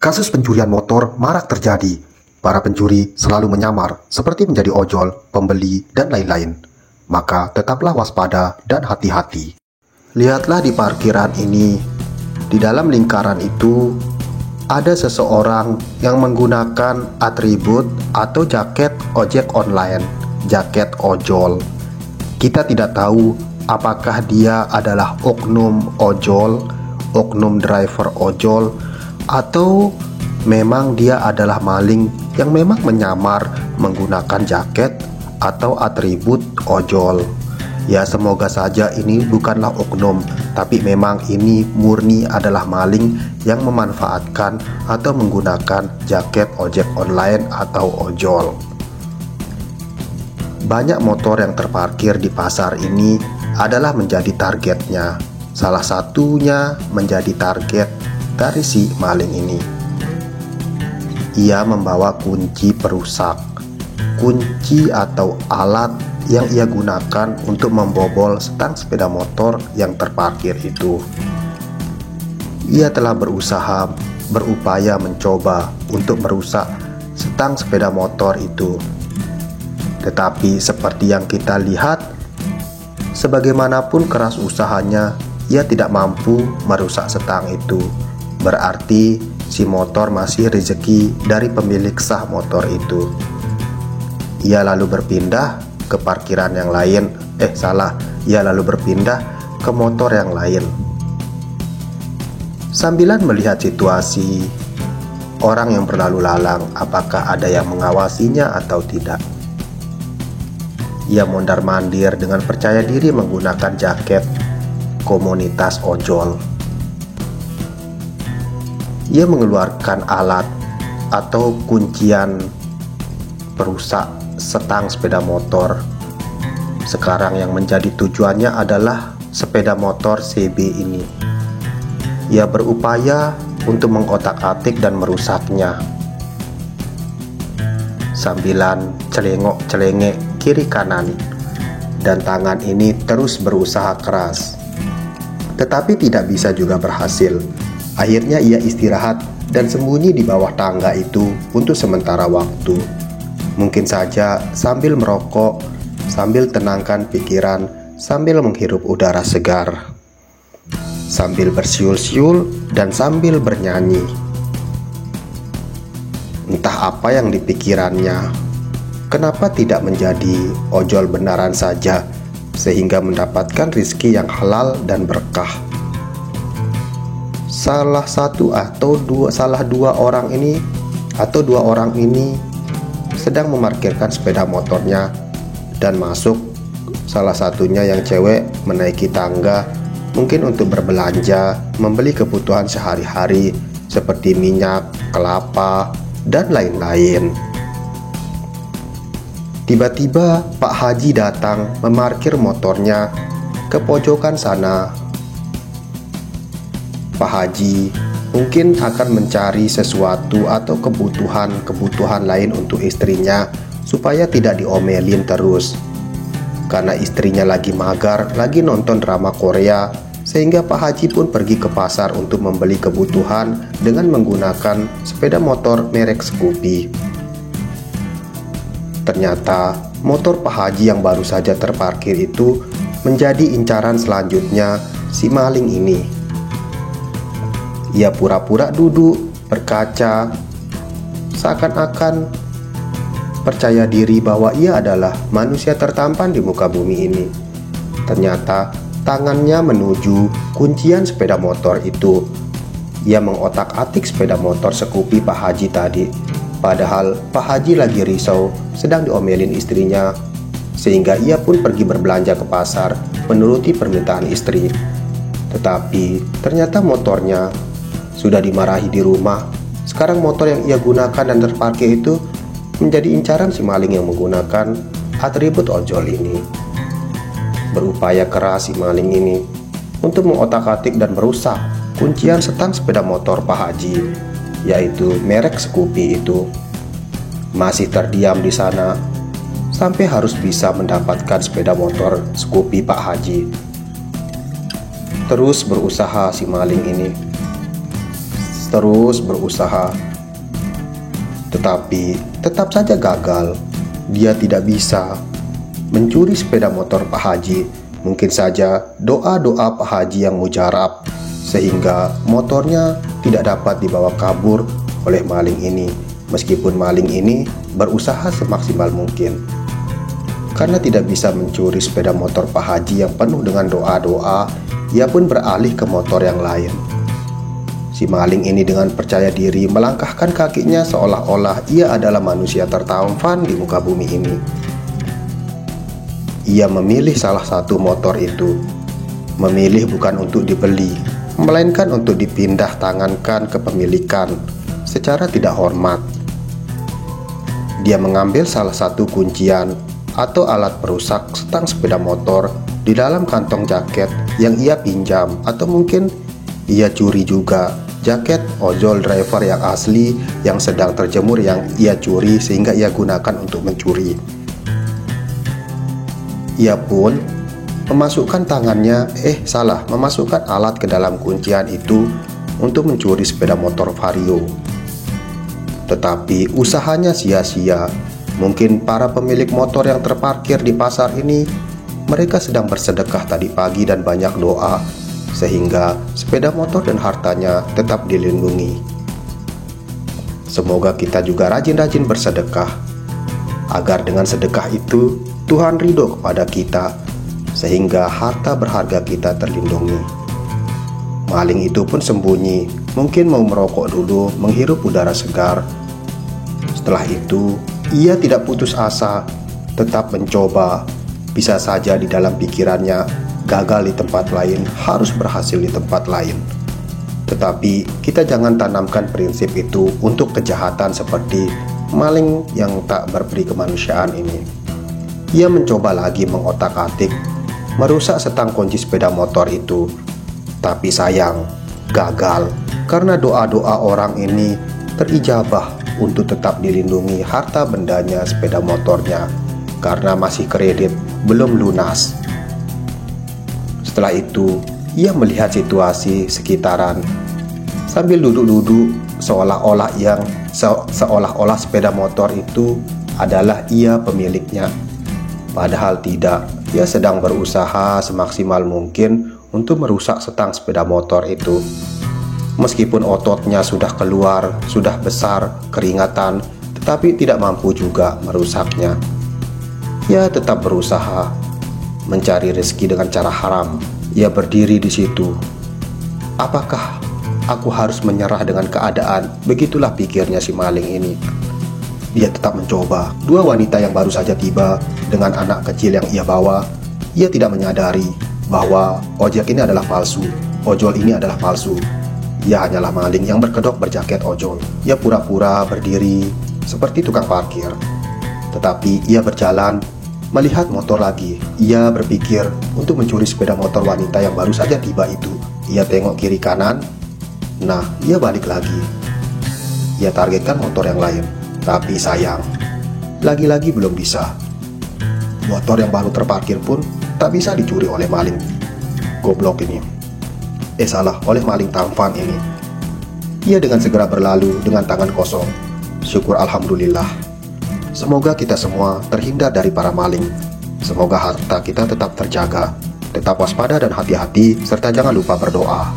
Kasus pencurian motor marak terjadi. Para pencuri selalu menyamar seperti menjadi ojol, pembeli, dan lain-lain. Maka tetaplah waspada dan hati-hati. Lihatlah di parkiran ini. Di dalam lingkaran itu ada seseorang yang menggunakan atribut atau jaket ojek online, jaket ojol. Kita tidak tahu apakah dia adalah oknum ojol, oknum driver ojol, atau memang dia adalah maling yang memang menyamar menggunakan jaket atau atribut ojol. Ya, semoga saja ini bukanlah oknum, tapi memang ini murni adalah maling yang memanfaatkan atau menggunakan jaket ojek online atau ojol. Banyak motor yang terparkir di pasar ini adalah menjadi targetnya. Salah satunya menjadi target dari si maling ini. Ia membawa kunci perusak, kunci atau alat yang ia gunakan untuk membobol stang sepeda motor yang terparkir itu. Ia telah berupaya mencoba untuk merusak stang sepeda motor itu. Tetapi seperti yang kita lihat, sebagaimanapun keras usahanya, ia tidak mampu merusak stang itu. Berarti si motor masih rezeki dari pemilik sah motor itu. Ia lalu berpindah ke parkiran yang lain. Ia lalu berpindah ke motor yang lain. Sambilan melihat situasi orang yang berlalu lalang, apakah ada yang mengawasinya atau tidak. Ia mondar-mandir dengan percaya diri menggunakan jaket komunitas ojol. Ia mengeluarkan alat atau kuncian perusak stang sepeda motor. Sekarang yang menjadi tujuannya adalah sepeda motor CB ini. Ia berupaya untuk mengotak-atik dan merusaknya. Sambilan celengok-celengek kiri kanan, dan tangan ini terus berusaha keras. Tetapi tidak bisa juga berhasil. Akhirnya ia istirahat dan sembunyi di bawah tangga itu untuk sementara waktu. Mungkin saja sambil merokok, sambil tenangkan pikiran, sambil menghirup udara segar, sambil bersiul-siul dan sambil bernyanyi. Entah apa yang dipikirannya. Kenapa tidak menjadi ojol benaran saja sehingga mendapatkan rezeki yang halal dan berkah? Salah dua orang ini sedang memarkirkan sepeda motornya dan masuk. Salah satunya yang cewek menaiki tangga, mungkin untuk berbelanja, membeli kebutuhan sehari-hari seperti minyak, kelapa, dan lain-lain. Tiba-tiba Pak Haji datang memarkir motornya ke pojokan sana. Pak Haji mungkin akan mencari sesuatu atau kebutuhan lain untuk istrinya supaya tidak diomelin terus. Karena istrinya lagi magar, lagi nonton drama Korea, sehingga Pak Haji pun pergi ke pasar untuk membeli kebutuhan dengan menggunakan sepeda motor merek Scoopy. Ternyata motor Pak Haji yang baru saja terparkir itu menjadi incaran selanjutnya si maling ini. Ia pura-pura duduk, berkaca, seakan-akan percaya diri bahwa ia adalah manusia tertampan di muka bumi ini. Ternyata tangannya menuju kuncian sepeda motor itu. Ia mengotak-atik sepeda motor Scoopy Pak Haji tadi. Padahal Pak Haji lagi risau, sedang diomelin istrinya, sehingga ia pun pergi berbelanja ke pasar menuruti permintaan istri. Tetapi ternyata motornya sudah dimarahi di rumah. Sekarang motor yang ia gunakan dan terparkir itu menjadi incaran si maling yang menggunakan atribut ojol ini. Berupaya keras si maling ini untuk mengotak-atik dan merusak kuncian stang sepeda motor Pak Haji, yaitu merek Scoopy itu. Masih terdiam di sana sampai harus bisa mendapatkan sepeda motor Scoopy Pak Haji. Terus berusaha si maling ini. terus berusaha. Tetapi tetap saja gagal. Dia tidak bisa mencuri sepeda motor Pak Haji. Mungkin saja doa-doa Pak Haji yang mujarab, sehingga motornya tidak dapat dibawa kabur oleh maling ini. Meskipun maling ini berusaha semaksimal mungkin. Karena tidak bisa mencuri sepeda motor Pak Haji yang penuh dengan doa-doa, ia pun beralih ke motor yang lain. Si maling ini dengan percaya diri melangkahkan kakinya seolah-olah ia adalah manusia tertampan di muka bumi ini. Ia memilih salah satu motor itu. Memilih bukan untuk dibeli, melainkan untuk dipindah tangankan kepemilikan secara tidak hormat. Dia mengambil salah satu kuncian atau alat perusak stang sepeda motor di dalam kantong jaket yang ia pinjam, atau mungkin ia curi juga jaket ojol driver yang asli yang sedang terjemur yang ia curi sehingga ia gunakan untuk mencuri. Ia pun memasukkan memasukkan alat ke dalam kuncian itu untuk mencuri sepeda motor Vario. Tetapi usahanya sia-sia. Mungkin para pemilik motor yang terparkir di pasar ini, mereka sedang bersedekah tadi pagi dan banyak doa, sehingga sepeda motor dan hartanya tetap dilindungi. Semoga kita juga rajin-rajin bersedekah, agar dengan sedekah itu Tuhan ridho kepada kita, sehingga harta berharga kita terlindungi. Maling itu pun sembunyi, mungkin mau merokok dulu, menghirup udara segar. Setelah itu, ia tidak putus asa, tetap mencoba. Bisa saja di dalam pikirannya, gagal di tempat lain, harus berhasil di tempat lain. Tetapi kita jangan tanamkan prinsip itu untuk kejahatan seperti maling yang tak berperi kemanusiaan ini. Ia mencoba lagi mengotak-atik, merusak setang kunci sepeda motor itu. Tapi sayang, gagal, karena doa-doa orang ini terijabah untuk tetap dilindungi harta bendanya sepeda motornya, karena masih kredit, belum lunas. Setelah itu, ia melihat situasi sekitaran sambil duduk-duduk seolah-olah sepeda motor itu adalah ia pemiliknya. Padahal tidak, ia sedang berusaha semaksimal mungkin untuk merusak setang sepeda motor itu. Meskipun ototnya sudah keluar, sudah besar, keringatan, tetapi tidak mampu juga merusaknya. Ia tetap berusaha mencari rezeki dengan cara haram. Ia berdiri di situ. Apakah aku harus menyerah dengan keadaan? Begitulah pikirnya si maling ini. Dia tetap mencoba. Dua wanita yang baru saja tiba dengan anak kecil yang ia bawa, ia tidak menyadari bahwa ojek ini adalah palsu. Ojol ini adalah palsu. Ia hanyalah maling yang berkedok berjaket ojol. Ia pura-pura berdiri seperti tukang parkir. Tetapi ia berjalan melihat motor lagi. Ia berpikir untuk mencuri sepeda motor wanita yang baru saja tiba itu. Ia tengok kiri kanan. Nah, ia balik lagi. Ia targetkan motor yang lain. Tapi sayang, lagi-lagi belum bisa. Motor yang baru terparkir pun tak bisa dicuri oleh maling goblok ini. Salah, oleh maling tampan ini. Ia dengan segera berlalu dengan tangan kosong. Syukur alhamdulillah. Semoga kita semua terhindar dari para maling. Semoga harta kita tetap terjaga. Tetap waspada dan hati-hati, serta jangan lupa berdoa.